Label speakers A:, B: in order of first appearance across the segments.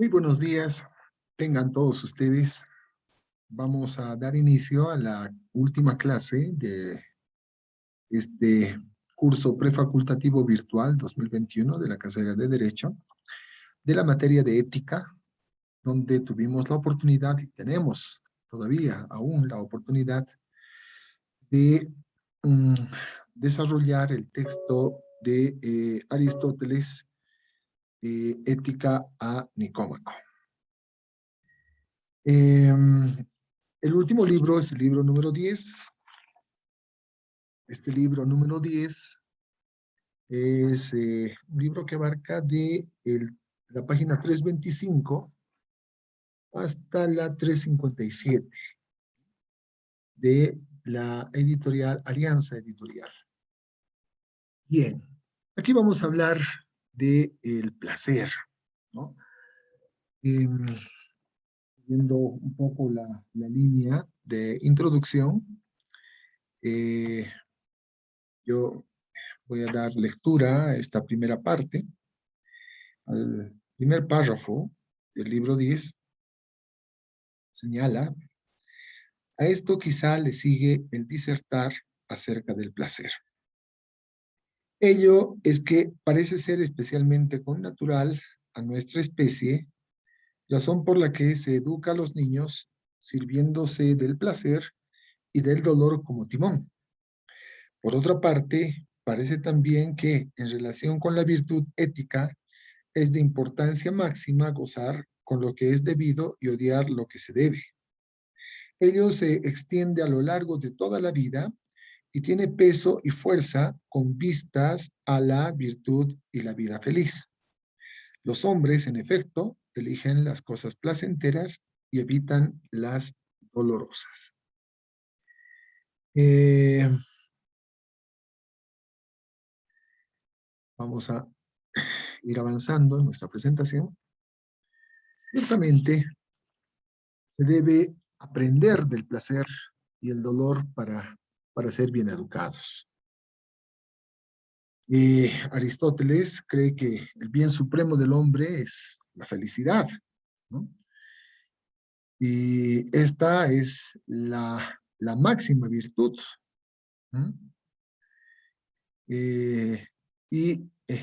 A: Muy buenos días, tengan todos ustedes. Vamos a dar inicio a la última clase de este curso prefacultativo virtual 2021 de la carrera de Derecho, de la materia de ética, donde tuvimos la oportunidad y tenemos todavía aún la oportunidad de mm, desarrollar el texto de Aristóteles, Ética a Nicómaco. El último libro es el libro número 10. Este libro número 10 es un libro que abarca la página 325 hasta la 357 de la editorial Alianza Editorial. Bien, aquí vamos a hablar del placer, ¿no? Viendo un poco la línea de introducción, yo voy a dar lectura a esta primera parte, al primer párrafo del libro 10. Señala: a esto quizá le sigue el disertar acerca del placer. Ello es que parece ser especialmente connatural a nuestra especie, razón por la que se educa a los niños sirviéndose del placer y del dolor como timón. Por otra parte, parece también que en relación con la virtud ética es de importancia máxima gozar con lo que es debido y odiar lo que se debe. Ello se extiende a lo largo de toda la vida y tiene peso y fuerza con vistas a la virtud y la vida feliz. Los hombres, en efecto, eligen las cosas placenteras y evitan las dolorosas. Vamos a ir avanzando en nuestra presentación. Ciertamente, se debe aprender del placer y el dolor para ser bien educados. Aristóteles cree que el bien supremo del hombre es la felicidad, ¿no? Y esta es la máxima virtud, ¿no?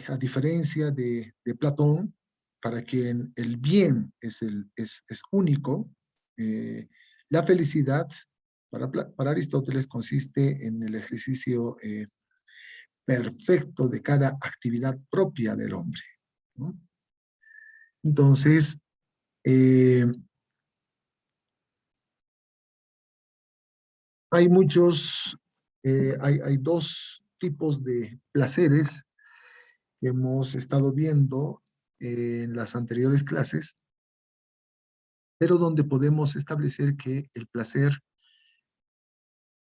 A: A diferencia de Platón, para quien el bien es único, la felicidad para Aristóteles consiste en el ejercicio perfecto de cada actividad propia del hombre, ¿no? Entonces, eh, hay hay dos tipos de placeres que hemos estado viendo en las anteriores clases, pero donde podemos establecer que el placer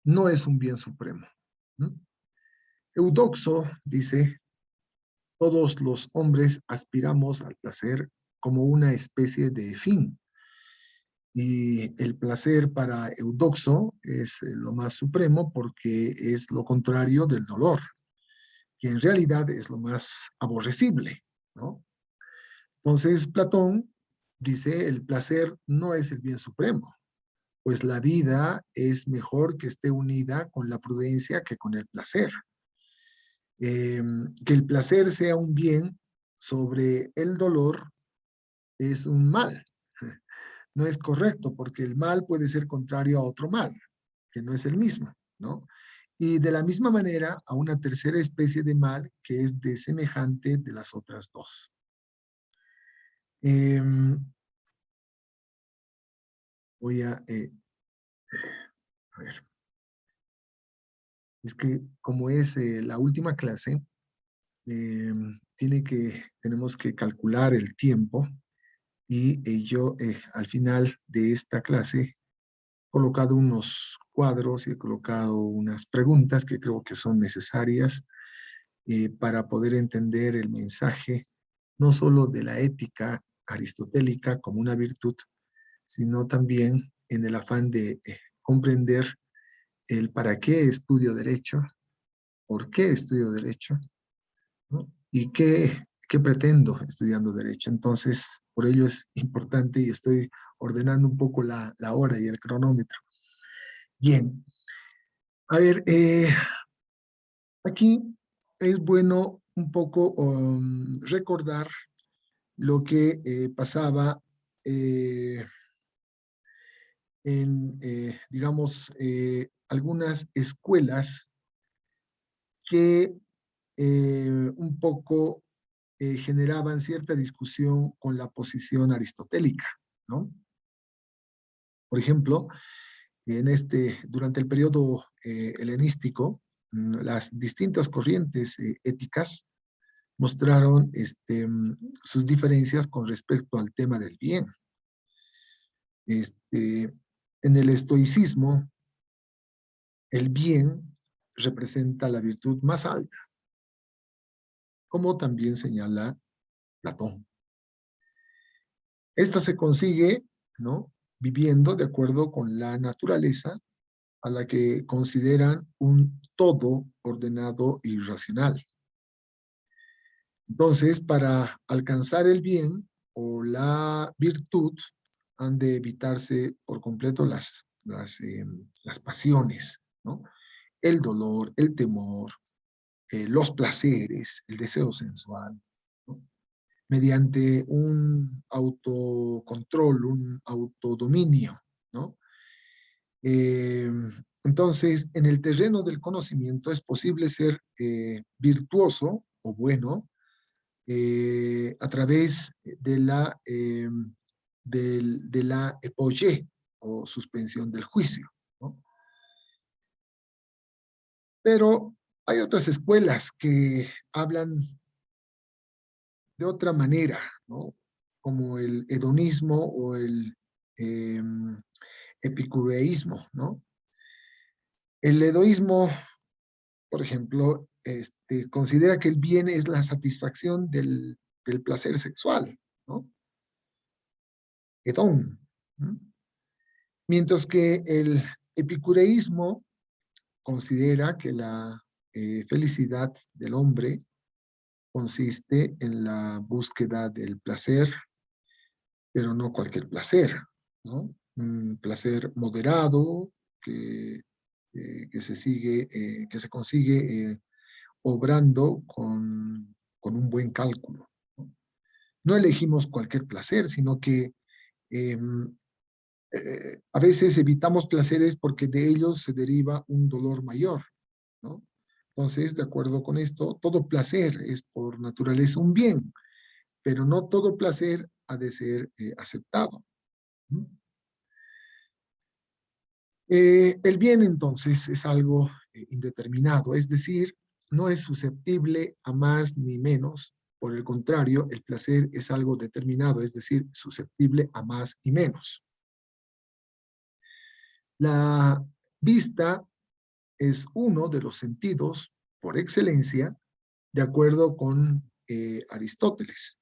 A: no es un bien supremo, ¿no? Eudoxo dice: todos los hombres aspiramos al placer como una especie de fin. Y el placer para Eudoxo es lo más supremo porque es lo contrario del dolor, que en realidad es lo más aborrecible, ¿no? Entonces Platón dice: el placer no es el bien supremo, pues la vida es mejor que esté unida con la prudencia que con el placer. Que el placer sea un bien sobre el dolor es un mal. No es correcto, porque el mal puede ser contrario a otro mal, que no es el mismo, ¿no? Y de la misma manera a una tercera especie de mal que es desemejante de las otras dos. Eh, voy a ver, es que como es la última clase, eh, tenemos que calcular el tiempo y yo al final de esta clase he colocado unos cuadros y he colocado unas preguntas que creo que son necesarias para poder entender el mensaje, no solo de la ética aristotélica como una virtud, sino también en el afán de comprender el para qué estudio derecho, por qué estudio derecho, ¿no? Y qué ¿qué pretendo estudiando Derecho? Entonces, por ello es importante y estoy ordenando un poco la hora y el cronómetro. Bien, a ver, aquí es bueno un poco recordar lo que pasaba eh, en, digamos, algunas escuelas que un poco generaban cierta discusión con la posición aristotélica, ¿no? Por ejemplo, durante el periodo helenístico, las distintas corrientes éticas mostraron sus diferencias con respecto al tema del bien. En el estoicismo, el bien representa la virtud más alta, como también señala Platón. Esta se consigue, ¿no?, viviendo de acuerdo con la naturaleza a la que consideran un todo ordenado y racional. Entonces, para alcanzar el bien o la virtud, han de evitarse por completo las pasiones, ¿no? El dolor, el temor, los placeres, el deseo sensual, ¿no?, mediante un autocontrol, un autodominio, ¿no? Eh, entonces, en el terreno del conocimiento es posible ser virtuoso o bueno a través de la epoye o suspensión del juicio, ¿no? Pero hay otras escuelas que hablan de otra manera, ¿no?, como el hedonismo o el eh, epicureísmo, ¿no? El hedoísmo, por ejemplo, considera que el bien es la satisfacción del placer sexual, ¿no? Hedón, ¿no? Mientras que el epicureísmo considera que la felicidad del hombre consiste en la búsqueda del placer, pero no cualquier placer, ¿no? Un placer moderado que se consigue obrando con un buen cálculo, ¿no? No elegimos cualquier placer, sino que eh, a veces evitamos placeres porque de ellos se deriva un dolor mayor, ¿no? Entonces, de acuerdo con esto, todo placer es por naturaleza un bien, pero no todo placer ha de ser aceptado, ¿no? El bien, entonces, es algo indeterminado, es decir, no es susceptible a más ni menos. Por el contrario, el placer es algo determinado, es decir, susceptible a más y menos. La vista es uno de los sentidos por excelencia, de acuerdo con Aristóteles.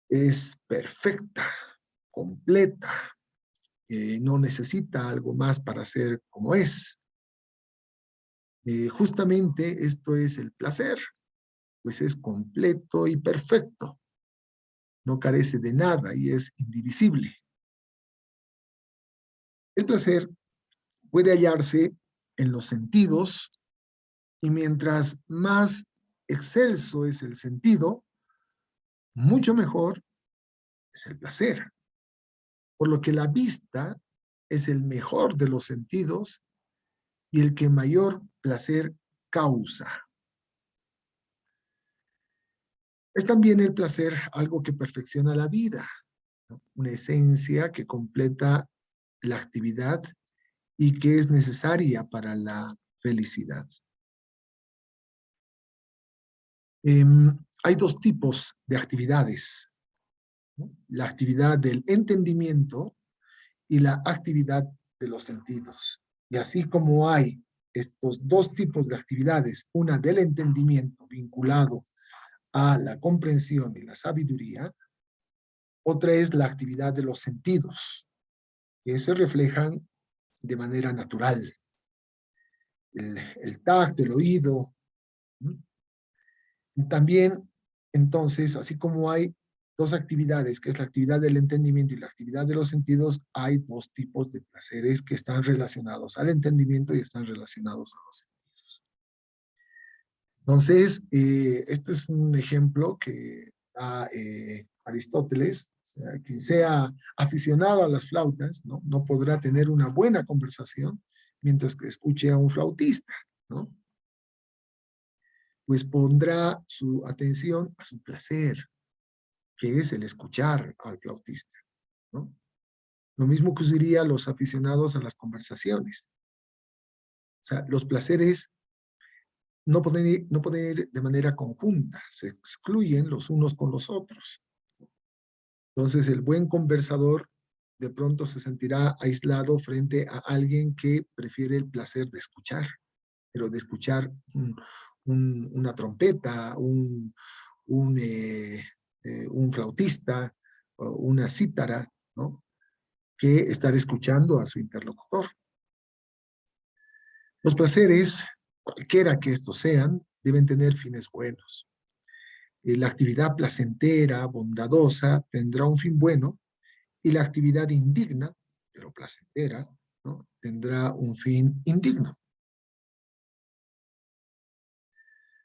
A: Es perfecta, completa, no necesita algo más para ser como es. Justamente esto es el placer, pues es completo y perfecto, no carece de nada y es indivisible. El placer puede hallarse en los sentidos y mientras más excelso es el sentido, mucho mejor es el placer. Por lo que la vista es el mejor de los sentidos y el que mayor placer causa. Es también el placer algo que perfecciona la vida, ¿no?, una esencia que completa la actividad y que es necesaria para la felicidad. Hay dos tipos de actividades, ¿no?, la actividad del entendimiento y la actividad de los sentidos. Y así como hay estos dos tipos de actividades, una del entendimiento vinculado a la comprensión y la sabiduría, otra es la actividad de los sentidos, que se reflejan de manera natural. El tacto, el oído, ¿no? También, entonces, así como hay dos actividades, que es la actividad del entendimiento y la actividad de los sentidos, hay dos tipos de placeres que están relacionados al entendimiento y están relacionados a los sentidos. Entonces, este es un ejemplo que da Aristóteles. O sea, quien sea aficionado a las flautas, ¿no? No podrá tener una buena conversación mientras que escuche a un flautista, ¿no? Pues pondrá su atención a su placer, que es el escuchar al flautista, ¿no? Lo mismo que diría los aficionados a las conversaciones. O sea, los placeres no pueden ir de manera conjunta, se excluyen los unos con los otros. Entonces, el buen conversador de pronto se sentirá aislado frente a alguien que prefiere el placer de escuchar, pero de escuchar una trompeta, un flautista, o una cítara, ¿no? Que estar escuchando a su interlocutor. Los placeres, cualquiera que estos sean, deben tener fines buenos. La actividad placentera, bondadosa, tendrá un fin bueno, y la actividad indigna, pero placentera, ¿no? Tendrá un fin indigno.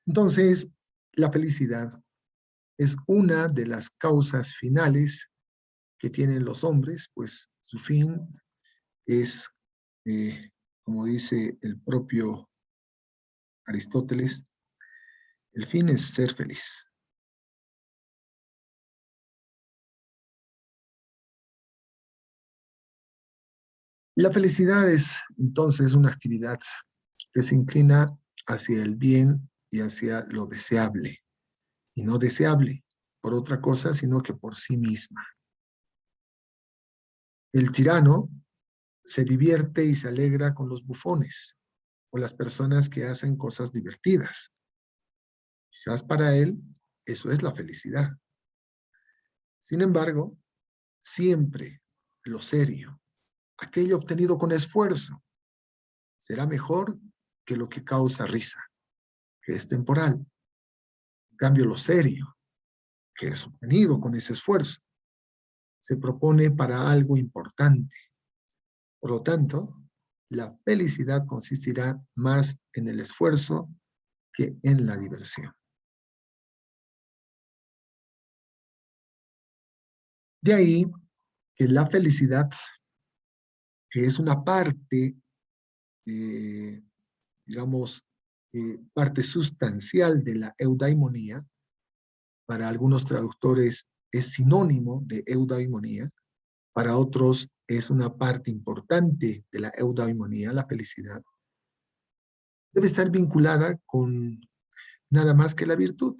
A: Entonces, la felicidad es una de las causas finales que tienen los hombres, pues su fin es, como dice el propio Aristóteles, el fin es ser feliz. La felicidad es entonces una actividad que se inclina hacia el bien y hacia lo deseable, y no deseable por otra cosa, sino que por sí misma. El tirano se divierte y se alegra con los bufones o las personas que hacen cosas divertidas. Quizás para él eso es la felicidad. Sin embargo, siempre lo serio, aquello obtenido con esfuerzo, será mejor que lo que causa risa, que es temporal. En cambio, lo serio, que es obtenido con ese esfuerzo, se propone para algo importante. Por lo tanto, la felicidad consistirá más en el esfuerzo que en la diversión. De ahí que la felicidad, que es una parte, eh, digamos, parte sustancial de la eudaimonía, para algunos traductores es sinónimo de eudaimonía, para otros es una parte importante de la eudaimonía, la felicidad, debe estar vinculada con nada más que la virtud,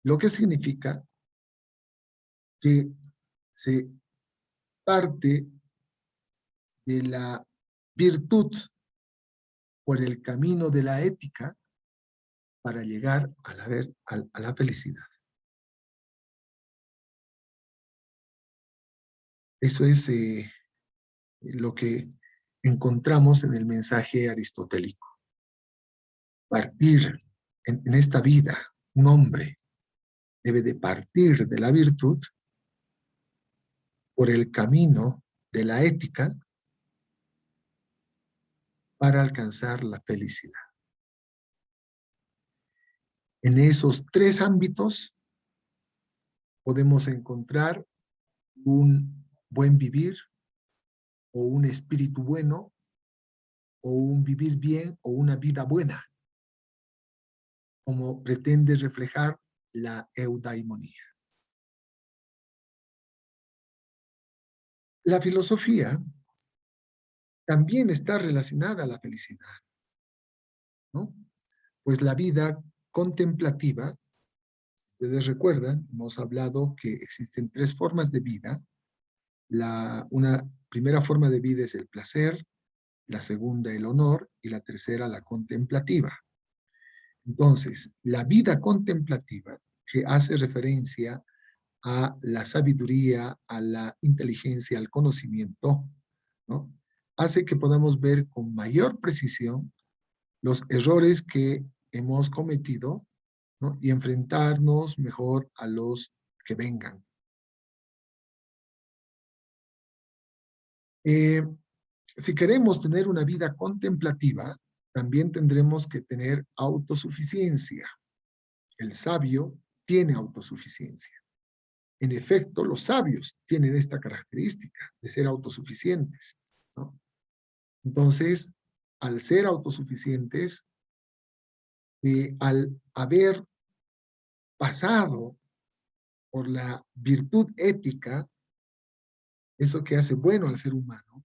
A: lo que significa que se parte de la virtud por el camino de la ética para llegar a la felicidad. Eso es lo que encontramos en el mensaje aristotélico. Partir en esta vida, un hombre debe de partir de la virtud por el camino de la ética para alcanzar la felicidad. En esos tres ámbitos podemos encontrar un buen vivir o un espíritu bueno o un vivir bien o una vida buena, como pretende reflejar la eudaimonía. La filosofía también está relacionada a la felicidad, ¿no? Pues la vida contemplativa, ustedes recuerdan, hemos hablado que existen tres formas de vida. Una primera forma de vida es el placer, la segunda el honor y la tercera la contemplativa. Entonces, la vida contemplativa, que hace referencia a la sabiduría, a la inteligencia, al conocimiento, ¿no? Hace que podamos ver con mayor precisión los errores que hemos cometido, ¿no? Y enfrentarnos mejor a los que vengan. Si queremos tener una vida contemplativa, también tendremos que tener autosuficiencia. El sabio tiene autosuficiencia. En efecto, los sabios tienen esta característica de ser autosuficientes, ¿no? Entonces, al ser autosuficientes, al haber pasado por la virtud ética, eso que hace bueno al ser humano,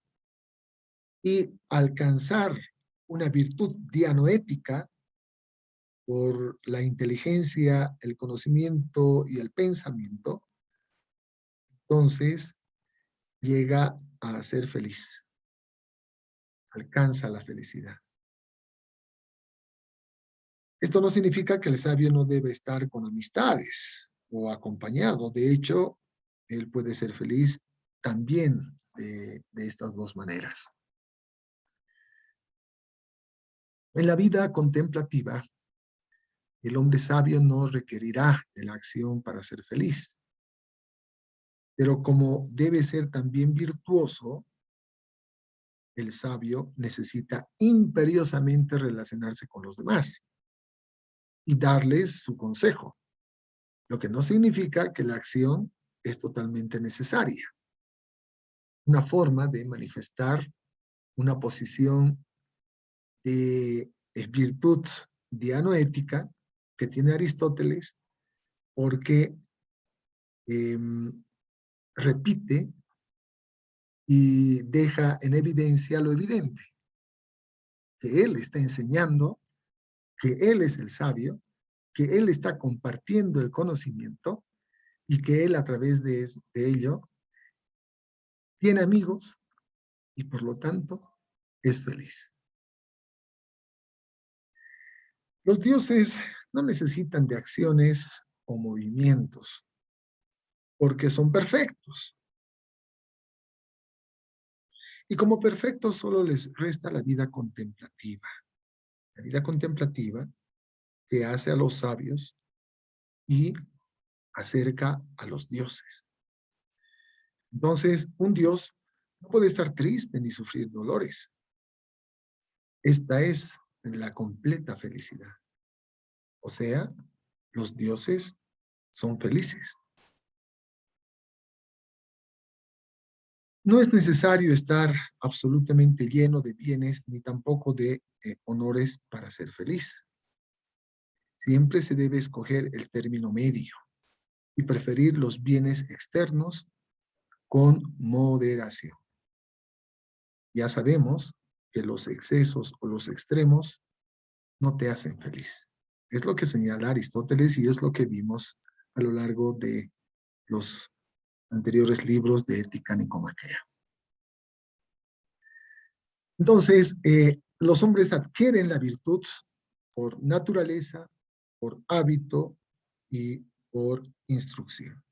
A: y alcanzar una virtud dianoética por la inteligencia, el conocimiento y el pensamiento, entonces llega a ser feliz, alcanza la felicidad. Esto no significa que el sabio no debe estar con amistades o acompañado. De hecho, él puede ser feliz también de estas dos maneras. En la vida contemplativa, el hombre sabio no requerirá de la acción para ser feliz, pero como debe ser también virtuoso, el sabio necesita imperiosamente relacionarse con los demás y darles su consejo, lo que no significa que la acción es totalmente necesaria. Una forma de manifestar una posición de virtud dianoética que tiene Aristóteles, porque eh, repite y deja en evidencia lo evidente, que él está enseñando, que él es el sabio, que él está compartiendo el conocimiento y que él a través de ello tiene amigos y por lo tanto es feliz. Los dioses no necesitan de acciones o movimientos porque son perfectos. Y como perfectos solo les resta la vida contemplativa. La vida contemplativa que hace a los sabios y acerca a los dioses. Entonces, un dios no puede estar triste ni sufrir dolores. Esta es la completa felicidad. O sea, los dioses son felices. No es necesario estar absolutamente lleno de bienes ni tampoco de honores para ser feliz. Siempre se debe escoger el término medio y preferir los bienes externos con moderación. Ya sabemos que los excesos o los extremos no te hacen feliz. Es lo que señala Aristóteles y es lo que vimos a lo largo de los anteriores libros de Ética Nicomaquea. Entonces, los hombres adquieren la virtud por naturaleza, por hábito y por instrucción.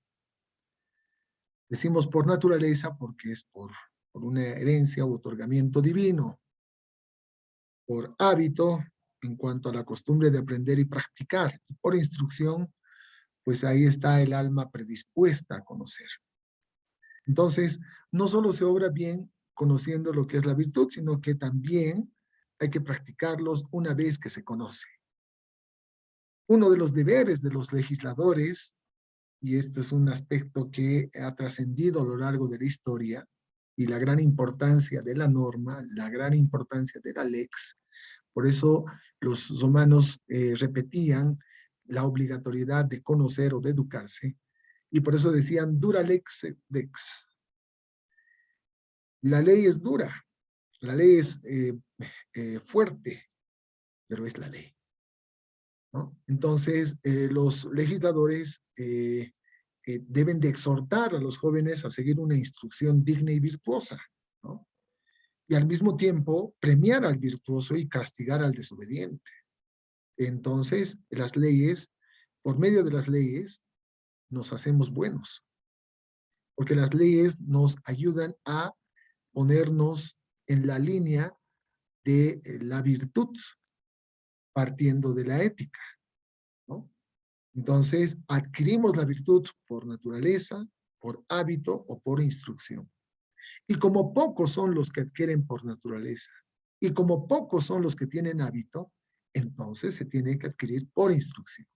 A: Decimos por naturaleza porque es por una herencia u otorgamiento divino, por hábito en cuanto a la costumbre de aprender y practicar, y por instrucción, pues ahí está el alma predispuesta a conocer. Entonces, no solo se obra bien conociendo lo que es la virtud, sino que también hay que practicarlos una vez que se conoce. Uno de los deberes de los legisladores, y este es un aspecto que ha trascendido a lo largo de la historia, y la gran importancia de la norma, la gran importancia de la lex. Por eso los romanos repetían la obligatoriedad de conocer o de educarse, y por eso decían dura lex lex. La ley es dura, la ley es fuerte, pero es la ley, ¿no? Entonces, los legisladores deben de exhortar a los jóvenes a seguir una instrucción digna y virtuosa, ¿no? Y al mismo tiempo premiar al virtuoso y castigar al desobediente. Entonces, las leyes, por medio de las leyes, nos hacemos buenos, porque las leyes nos ayudan a ponernos en la línea de la virtud, partiendo de la ética, ¿no? Entonces, adquirimos la virtud por naturaleza, por hábito o por instrucción. Y como pocos son los que adquieren por naturaleza, y como pocos son los que tienen hábito, entonces se tiene que adquirir por instrucción.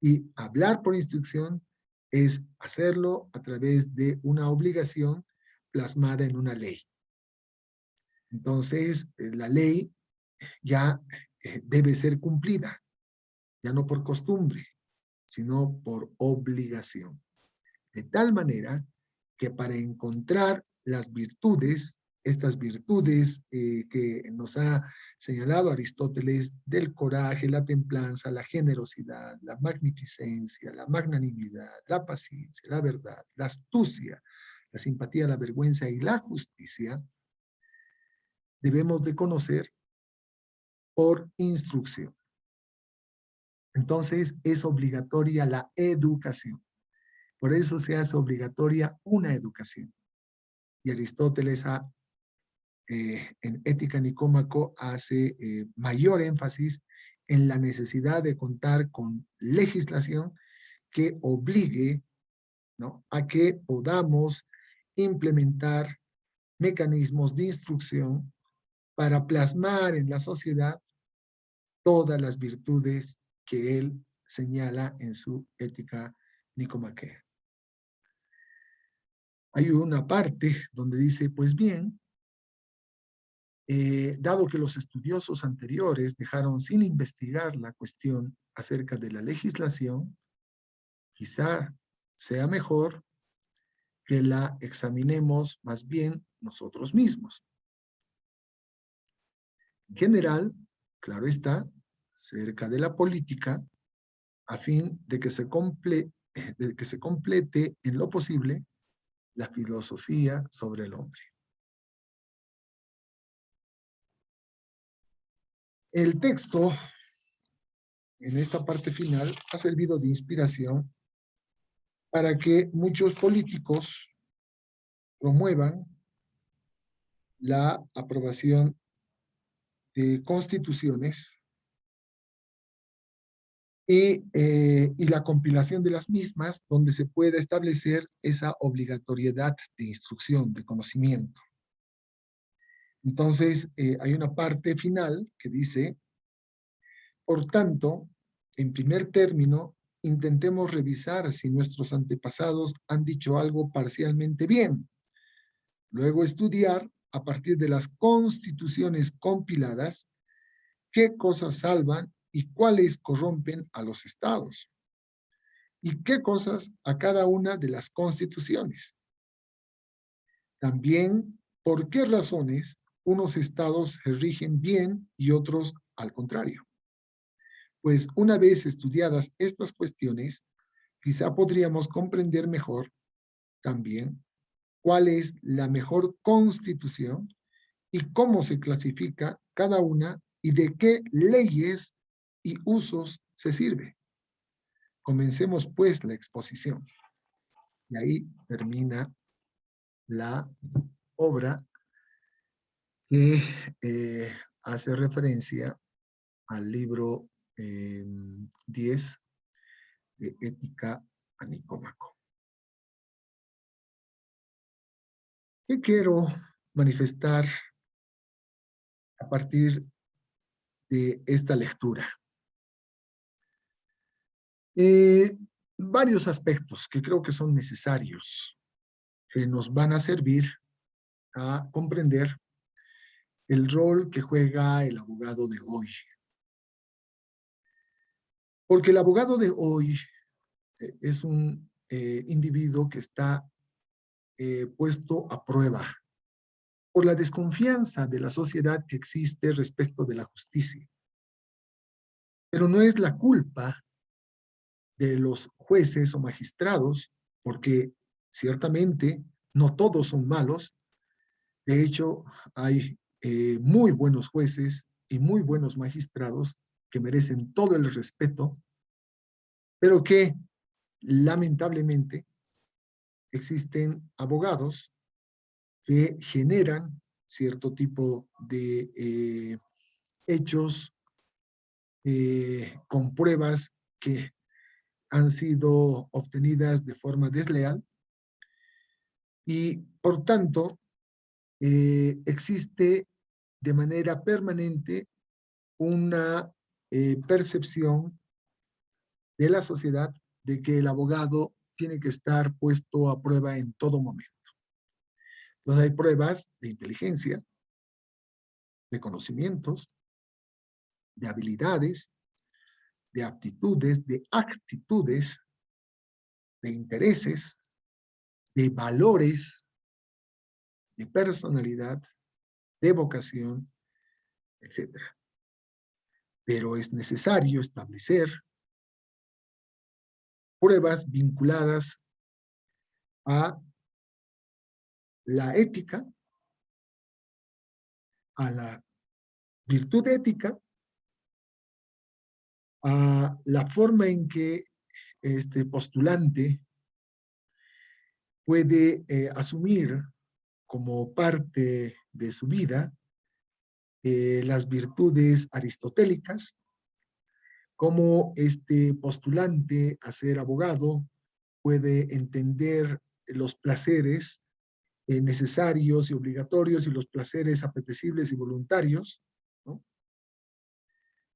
A: Y hablar por instrucción es hacerlo a través de una obligación plasmada en una ley. Entonces, la ley ya debe ser cumplida, ya no por costumbre, sino por obligación. De tal manera que para encontrar las virtudes, estas virtudes que nos ha señalado Aristóteles del coraje, la templanza, la generosidad, la magnificencia, la magnanimidad, la paciencia, la verdad, la astucia, la simpatía, la vergüenza y la justicia, debemos de conocer por instrucción. Entonces es obligatoria la educación. Por eso se hace obligatoria una educación. Y Aristóteles en Ética Nicómaco hace mayor énfasis en la necesidad de contar con legislación que obligue, ¿no?, a que podamos implementar mecanismos de instrucción para plasmar en la sociedad todas las virtudes que él señala en su Ética Nicomaquea. Hay una parte donde dice, pues bien, dado que los estudiosos anteriores dejaron sin investigar la cuestión acerca de la legislación, quizá sea mejor que la examinemos más bien nosotros mismos. En general, claro está, cerca de la política, a fin de que se complete en lo posible la filosofía sobre el hombre. El texto, en esta parte final, ha servido de inspiración para que muchos políticos promuevan la aprobación de constituciones y la compilación de las mismas, donde se pueda establecer esa obligatoriedad de instrucción, de conocimiento. Entonces, hay una parte final que dice, por tanto, en primer término, intentemos revisar si nuestros antepasados han dicho algo parcialmente bien. Luego estudiar, a partir de las constituciones compiladas, qué cosas salvan y cuáles corrompen a los estados. Y qué cosas a cada una de las constituciones. También, por qué razones unos estados se rigen bien y otros al contrario. Pues una vez estudiadas estas cuestiones, quizá podríamos comprender mejor también cuál es la mejor constitución y cómo se clasifica cada una y de qué leyes y usos se sirve. Comencemos pues la exposición. Y ahí termina la obra que hace referencia al libro 10 de Ética a Nicómaco. ¿Qué quiero manifestar a partir de esta lectura? Varios aspectos que creo que son necesarios, que nos van a servir a comprender el rol que juega el abogado de hoy. Porque el abogado de hoy es un individuo que está puesto a prueba por la desconfianza de la sociedad que existe respecto de la justicia. Pero no es la culpa de los jueces o magistrados, porque ciertamente no todos son malos. De hecho, hay muy buenos jueces y muy buenos magistrados que merecen todo el respeto, pero que lamentablemente existen abogados que generan cierto tipo de hechos con pruebas que han sido obtenidas de forma desleal y, por tanto, existe de manera permanente una percepción de la sociedad de que el abogado tiene que estar puesto a prueba en todo momento. Entonces hay pruebas de inteligencia, de conocimientos, de habilidades, de aptitudes, de actitudes, de intereses, de valores, de personalidad, de vocación, etcétera. Pero es necesario establecer pruebas vinculadas a la ética, a la virtud ética, a la forma en que este postulante puede asumir como parte de su vida las virtudes aristotélicas, cómo este postulante a ser abogado puede entender los placeres necesarios y obligatorios y los placeres apetecibles y voluntarios, ¿no?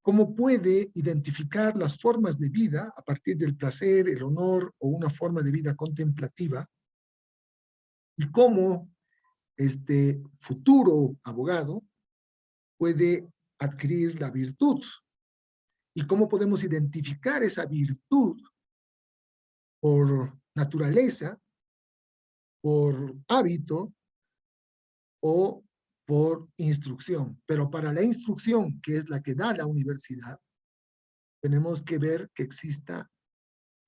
A: Cómo puede identificar las formas de vida a partir del placer, el honor o una forma de vida contemplativa, y cómo este futuro abogado puede adquirir la virtud, y cómo podemos identificar esa virtud por naturaleza, por hábito o por instrucción. Pero para la instrucción, que es la que da la universidad, tenemos que ver que exista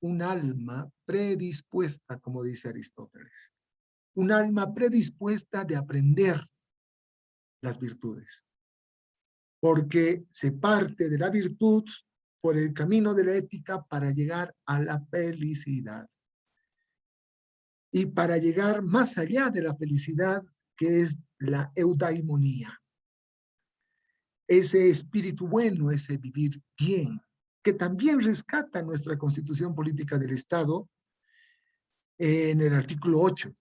A: un alma predispuesta, como dice Aristóteles. Un alma predispuesta de aprender las virtudes. Porque se parte de la virtud por el camino de la ética para llegar a la felicidad. Y para llegar más allá de la felicidad, que es la eudaimonía. Ese espíritu bueno, ese vivir bien, que también rescata nuestra Constitución Política del Estado en el artículo 8,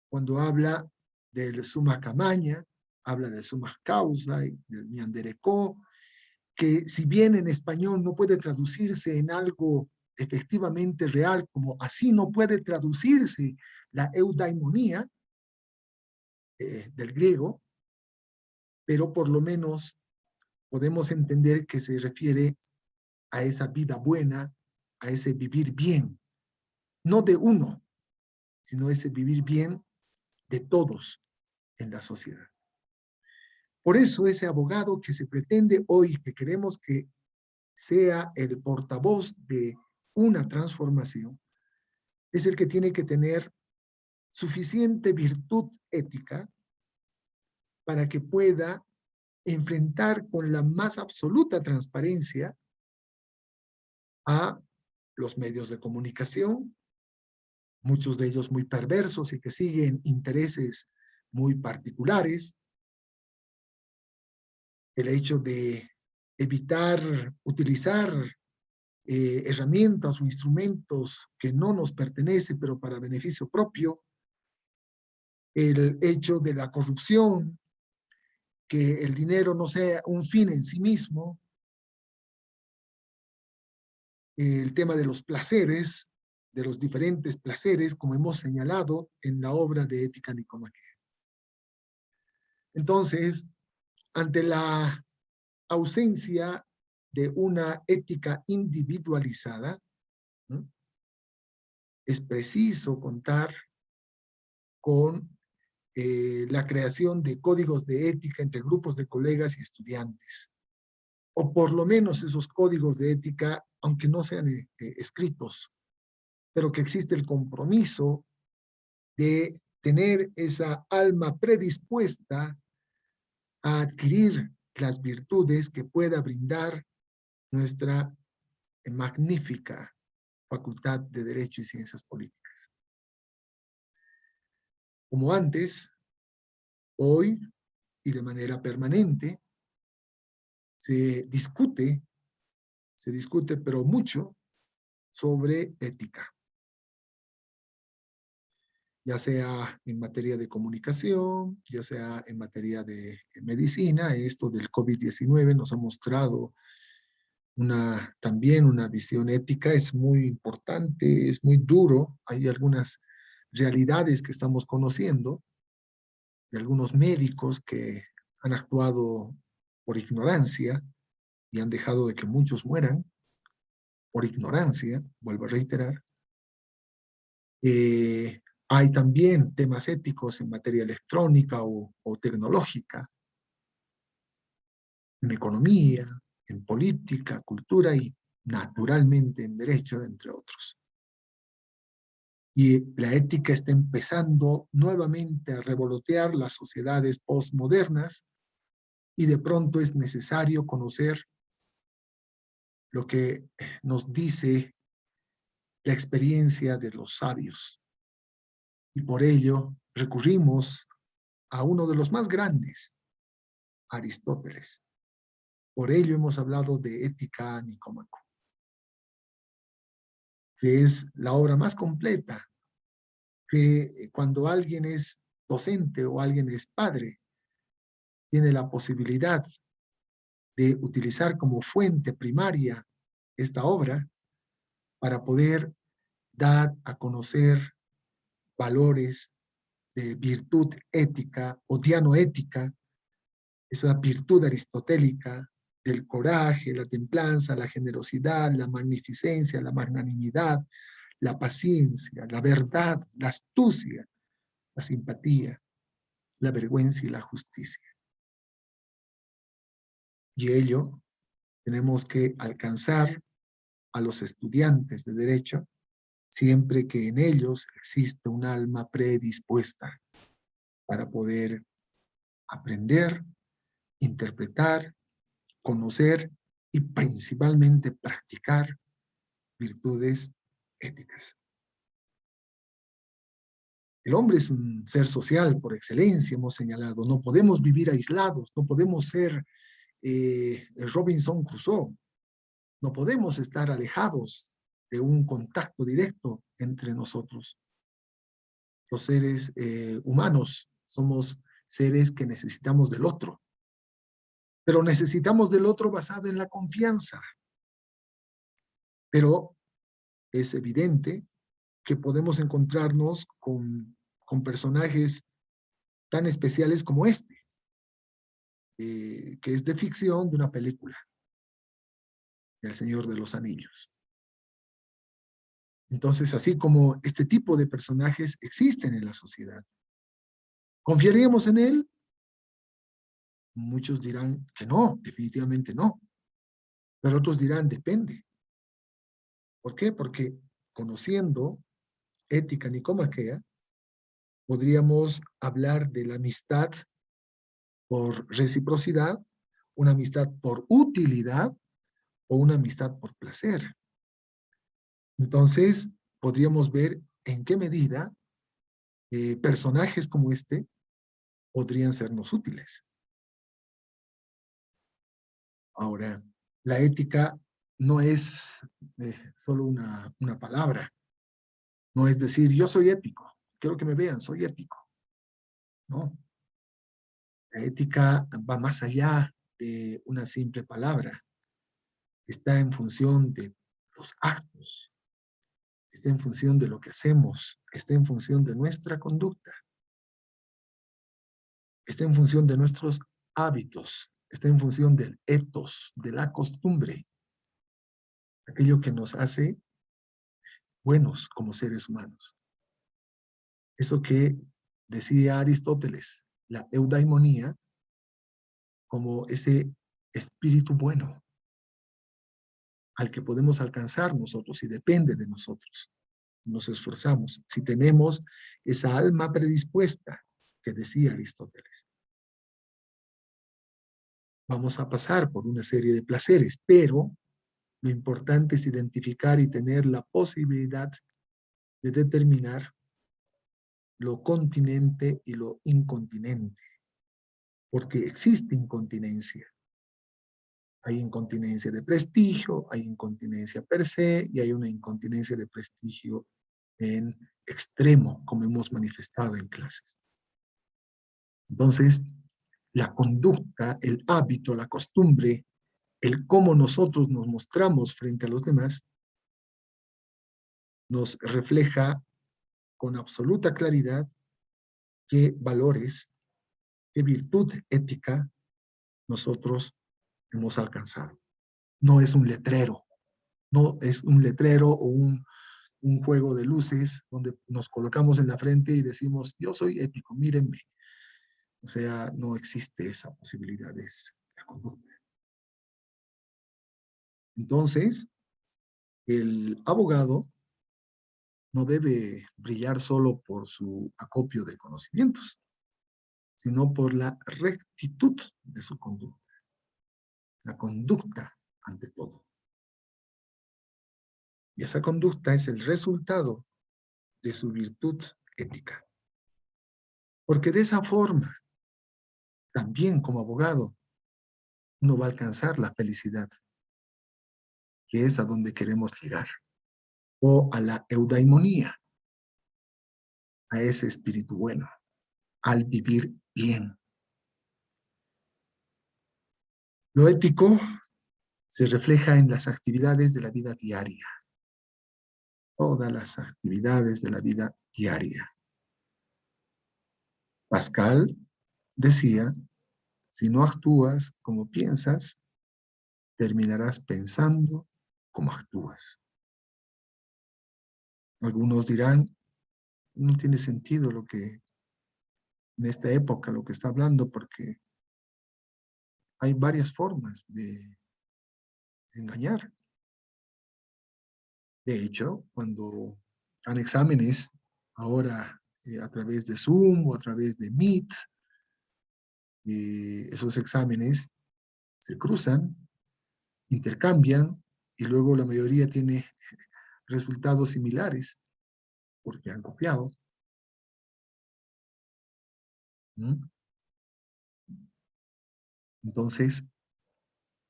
A: cuando habla del summa camaña, habla del summa causa, del ñanderecó, que si bien en español no puede traducirse en algo efectivamente real, como así no puede traducirse la eudaimonía del griego, pero por lo menos podemos entender que se refiere a esa vida buena, a ese vivir bien, no de uno, sino ese vivir bien de todos en la sociedad. Por eso ese abogado que se pretende hoy, que queremos que sea el portavoz de una transformación, es el que tiene que tener suficiente virtud ética para que pueda enfrentar con la más absoluta transparencia a los medios de comunicación, muchos de ellos muy perversos y que siguen intereses muy particulares, el hecho de evitar utilizar herramientas o instrumentos que no nos pertenecen, pero para beneficio propio, el hecho de la corrupción, que el dinero no sea un fin en sí mismo, el tema de los placeres, de los diferentes placeres, como hemos señalado en la obra de Ética Nicomaquea. Entonces, ante la ausencia de una ética individualizada, ¿no?, es preciso contar con la creación de códigos de ética entre grupos de colegas y estudiantes, o por lo menos esos códigos de ética, aunque no sean escritos, pero que existe el compromiso de tener esa alma predispuesta a adquirir las virtudes que pueda brindar nuestra magnífica Facultad de Derecho y Ciencias Políticas. Como antes, hoy y de manera permanente, se discute, pero mucho sobre ética, ya sea en materia de comunicación, ya sea en materia de medicina. Esto del COVID-19 nos ha mostrado también una visión ética. Es muy importante, es muy duro. Hay algunas realidades que estamos conociendo de algunos médicos que han actuado por ignorancia y han dejado de que muchos mueran por ignorancia, vuelvo a reiterar. Hay también temas éticos en materia electrónica o tecnológica, en economía, en política, cultura y naturalmente en derecho, entre otros. Y la ética está empezando nuevamente a revolotear las sociedades postmodernas y de pronto es necesario conocer lo que nos dice la experiencia de los sabios. Y por ello recurrimos a uno de los más grandes, Aristóteles. Por ello hemos hablado de Ética Nicómaco, que es la obra más completa, que cuando alguien es docente o alguien es padre, tiene la posibilidad de utilizar como fuente primaria esta obra para poder dar a conocer valores de virtud ética o dianoética, esa virtud aristotélica del coraje, la templanza, la generosidad, la magnificencia, la magnanimidad, la paciencia, la verdad, la astucia, la simpatía, la vergüenza y la justicia. Y ello tenemos que alcanzar a los estudiantes de derecho siempre que en ellos existe un alma predispuesta para poder aprender, interpretar, conocer y principalmente practicar virtudes éticas. El hombre es un ser social por excelencia, hemos señalado. No podemos vivir aislados, no podemos ser Robinson Crusoe, no podemos estar alejados de un contacto directo entre nosotros. Los seres humanos somos seres que necesitamos del otro, pero necesitamos del otro basado en la confianza. Pero es evidente que podemos encontrarnos con personajes tan especiales como este, que es de ficción de una película, El Señor de los Anillos. Entonces, así como este tipo de personajes existen en la sociedad, ¿confiaríamos en él? Muchos dirán que no, definitivamente no, pero otros dirán depende. ¿Por qué? Porque conociendo ética nicomaquea, podríamos hablar de la amistad por reciprocidad, una amistad por utilidad o una amistad por placer. Entonces, podríamos ver en qué medida personajes como este podrían sernos útiles. Ahora, la ética no es solo una palabra, no es decir, yo soy ético, quiero que me vean, soy ético. No, la ética va más allá de una simple palabra, está en función de los actos, está en función de lo que hacemos, está en función de nuestra conducta, está en función de nuestros hábitos, está en función del ethos, de la costumbre, aquello que nos hace buenos como seres humanos. Eso que decía Aristóteles, la eudaimonía, como ese espíritu bueno al que podemos alcanzar nosotros y depende de nosotros. Nos esforzamos, si tenemos esa alma predispuesta que decía Aristóteles. Vamos a pasar por una serie de placeres, pero lo importante es identificar y tener la posibilidad de determinar lo continente y lo incontinente, porque existe incontinencia. Hay incontinencia de prestigio, hay incontinencia per se y hay una incontinencia de prestigio en extremo, como hemos manifestado en clases. Entonces, la conducta, el hábito, la costumbre, el cómo nosotros nos mostramos frente a los demás, nos refleja con absoluta claridad qué valores, qué virtud ética nosotros hemos alcanzado. No es un letrero, no es un letrero o un juego de luces donde nos colocamos en la frente y decimos, yo soy ético, mírenme. O sea, no existe esa posibilidad, es la conducta. Entonces, el abogado no debe brillar solo por su acopio de conocimientos, sino por la rectitud de su conducta, la conducta ante todo. Y esa conducta es el resultado de su virtud ética. Porque de esa forma, también como abogado, uno va a alcanzar la felicidad, que es a donde queremos llegar, o a la eudaimonía, a ese espíritu bueno, al vivir bien. Lo ético se refleja en las actividades de la vida diaria, todas las actividades de la vida diaria. Pascal decía, si no actúas como piensas, terminarás pensando como actúas. Algunos dirán, no tiene sentido lo que en esta época lo que está hablando porque hay varias formas de engañar. De hecho, cuando dan exámenes ahora a través de Zoom o a través de Meet, esos exámenes se cruzan, intercambian y luego la mayoría tiene resultados similares porque han copiado. ¿Mm? Entonces,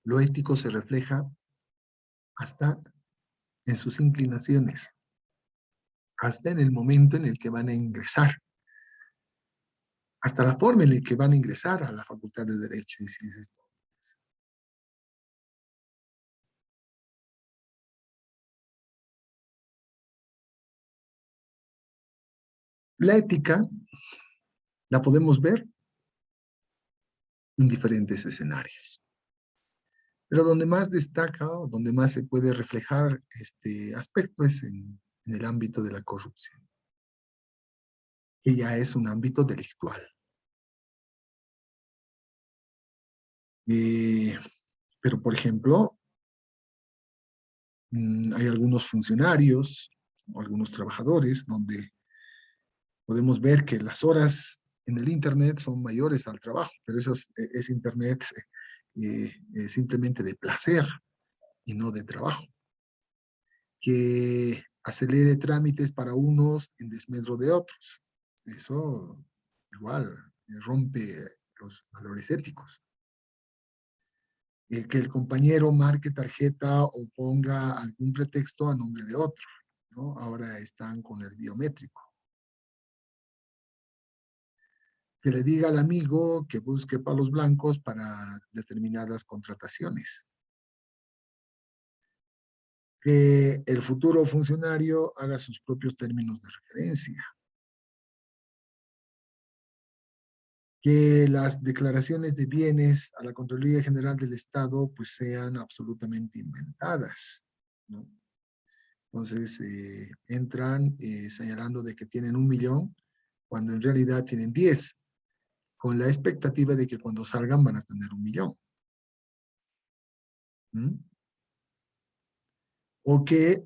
A: lo ético se refleja hasta en sus inclinaciones, hasta en el momento en el que van a ingresar, hasta la forma en la que van a ingresar a la Facultad de Derecho y Ciencias. La ética la podemos ver en diferentes escenarios, pero donde más destaca o donde más se puede reflejar este aspecto es en el ámbito de la corrupción, que ya es un ámbito delictual. Eh, pero, por ejemplo, hay algunos funcionarios o algunos trabajadores donde podemos ver que las horas en el Internet son mayores al trabajo, pero es Internet simplemente de placer y no de trabajo. Que acelere trámites para unos en desmedro de otros. Eso igual rompe los valores éticos. Que el compañero marque tarjeta o ponga algún pretexto a nombre de otro, ¿no? Ahora están con el biométrico. Que le diga al amigo que busque palos blancos para determinadas contrataciones. Que el futuro funcionario haga sus propios términos de referencia. Que las declaraciones de bienes a la Contraloría General del Estado pues sean absolutamente inventadas, ¿no? Entonces entran señalando de que tienen 1.000.000 cuando en realidad tienen 10, con la expectativa de que cuando salgan van a tener 1.000.000. ¿Mm? O que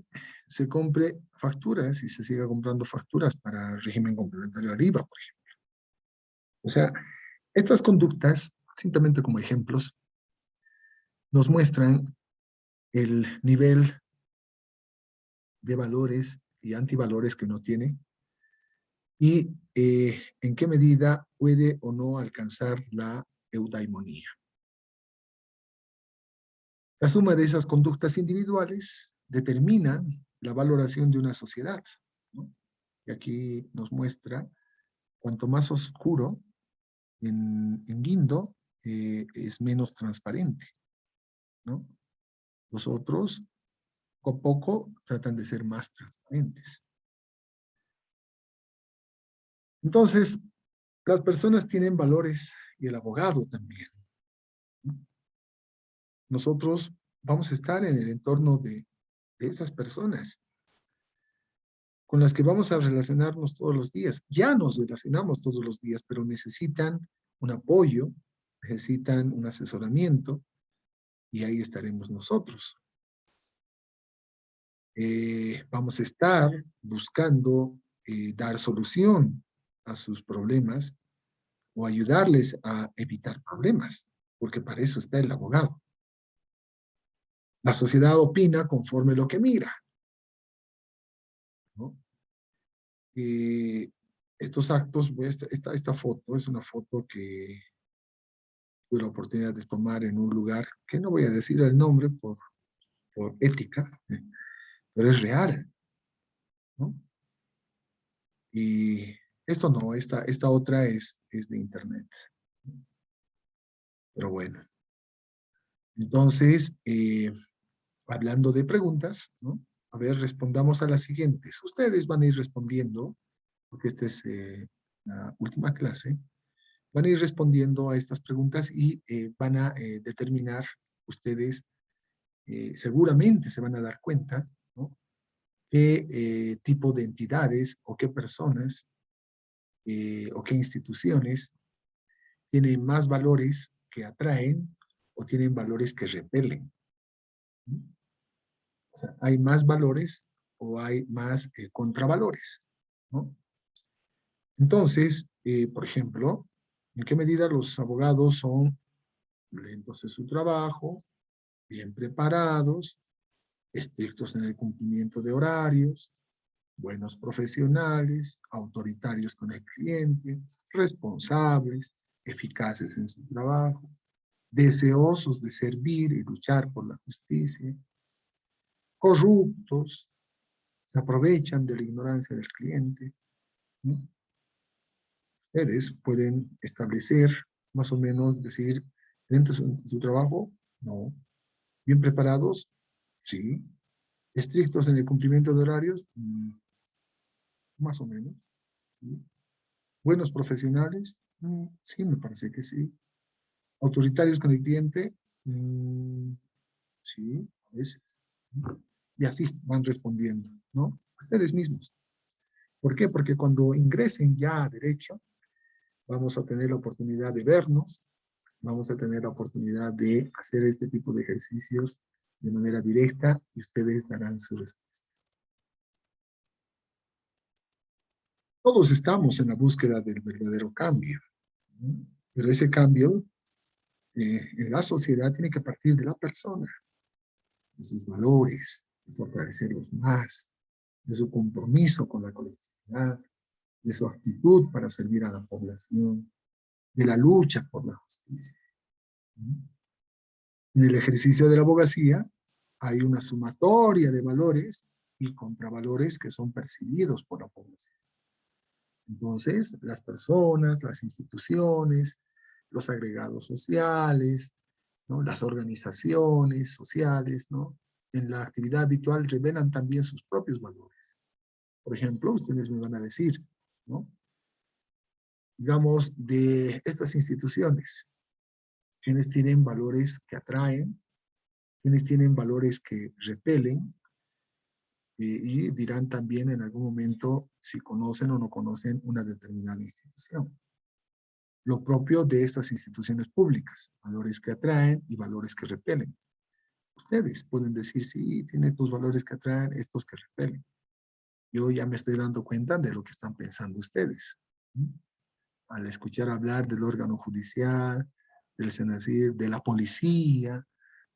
A: se compre facturas y se siga comprando facturas para el régimen complementario al IVA, por ejemplo. O sea, estas conductas, simplemente como ejemplos, nos muestran el nivel de valores y antivalores que uno tiene y en qué medida puede o no alcanzar la eudaimonía. La suma de esas conductas individuales determinan la valoración de una sociedad, ¿no? Y aquí nos muestra, cuanto más oscuro en guindo, es menos transparente, ¿no? Los otros, poco a poco, tratan de ser más transparentes. Entonces, las personas tienen valores y el abogado también, ¿no? Nosotros vamos a estar en el entorno de esas personas con las que vamos a relacionarnos todos los días. Ya nos relacionamos todos los días, pero necesitan un apoyo, necesitan un asesoramiento, y ahí estaremos nosotros. Vamos a estar buscando dar solución a sus problemas o ayudarles a evitar problemas, porque para eso está el abogado. La sociedad opina conforme lo que mira, ¿no? Estos actos, esta foto es una foto que tuve la oportunidad de tomar en un lugar que no voy a decir el nombre por ética, pero es real, ¿no? Y esto no, esta otra es de internet. Pero bueno, entonces, hablando de preguntas, ¿no? A ver, respondamos a las siguientes. Ustedes van a ir respondiendo, porque esta es la última clase, van a ir respondiendo a estas preguntas y van a determinar ustedes, seguramente se van a dar cuenta, ¿no? Qué tipo de entidades o qué personas o qué instituciones tienen más valores que atraen o tienen valores que repelen, ¿no? O sea, hay más valores o hay más contravalores, ¿no? Entonces, por ejemplo, ¿en qué medida los abogados son lentos en su trabajo, bien preparados, estrictos en el cumplimiento de horarios, buenos profesionales, autoritarios con el cliente, responsables, eficaces en su trabajo, deseosos de servir y luchar por la justicia, corruptos, se aprovechan de la ignorancia del cliente, ¿no? Ustedes pueden establecer, más o menos, decir, ¿lentos en su trabajo? No. ¿Bien preparados? Sí. ¿Estrictos en el cumplimiento de horarios? Más o menos. ¿Sí? ¿Buenos profesionales? Sí, me parece que sí. ¿Autoritarios con el cliente? Sí, a veces. Y así van respondiendo, ¿no? Ustedes mismos. ¿Por qué? Porque cuando ingresen ya a derecho, vamos a tener la oportunidad de vernos, vamos a tener la oportunidad de hacer este tipo de ejercicios de manera directa y ustedes darán su respuesta. Todos estamos en la búsqueda del verdadero cambio, ¿no? Pero ese cambio en la sociedad tiene que partir de la persona, de sus valores, de fortalecerlos más, de su compromiso con la colectividad, de su actitud para servir a la población, de la lucha por la justicia, ¿no? En el ejercicio de la abogacía hay una sumatoria de valores y contravalores que son percibidos por la población. Entonces, las personas, las instituciones, los agregados sociales, ¿no? Las organizaciones sociales, ¿no? En la actividad habitual revelan también sus propios valores. Por ejemplo, ustedes me van a decir, ¿no? Digamos, de estas instituciones, quienes tienen valores que atraen, quienes tienen valores que repelen, y dirán también en algún momento si conocen o no conocen una determinada institución. Lo propio de estas instituciones públicas, valores que atraen y valores que repelen. Ustedes pueden decir, sí, tiene estos valores que atraen, estos que repelen. Yo ya me estoy dando cuenta de lo que están pensando ustedes, ¿sí? Al escuchar hablar del órgano judicial, del SENACIR, de la policía,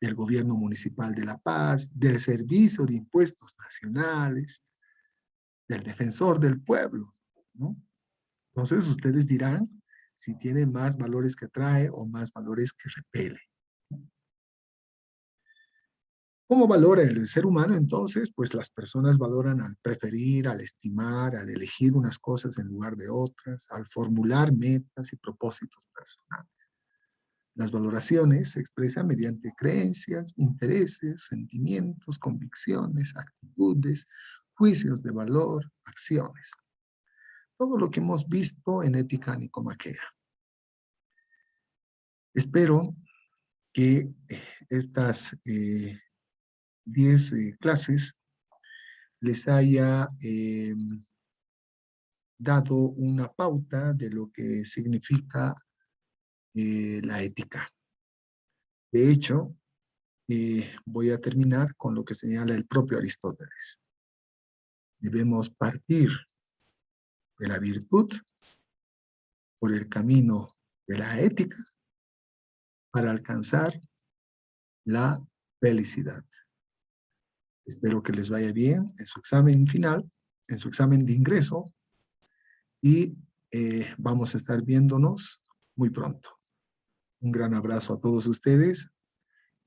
A: del gobierno municipal de La Paz, del servicio de impuestos nacionales, del defensor del pueblo, ¿no? Entonces ustedes dirán si tiene más valores que atrae o más valores que repele. ¿Cómo valora el ser humano entonces? Pues las personas valoran al preferir, al estimar, al elegir unas cosas en lugar de otras, al formular metas y propósitos personales. Las valoraciones se expresan mediante creencias, intereses, sentimientos, convicciones, actitudes, juicios de valor, acciones. Todo lo que hemos visto en ética nicomaquea. Espero que estas 10 clases les haya dado una pauta de lo que significa la ética. De hecho, voy a terminar con lo que señala el propio Aristóteles. Debemos partir de la virtud por el camino de la ética para alcanzar la felicidad. Espero que les vaya bien en su examen final, en su examen de ingreso, y vamos a estar viéndonos muy pronto. Un gran abrazo a todos ustedes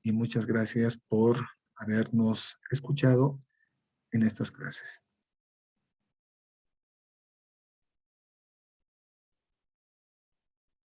A: y muchas gracias por habernos escuchado en estas clases.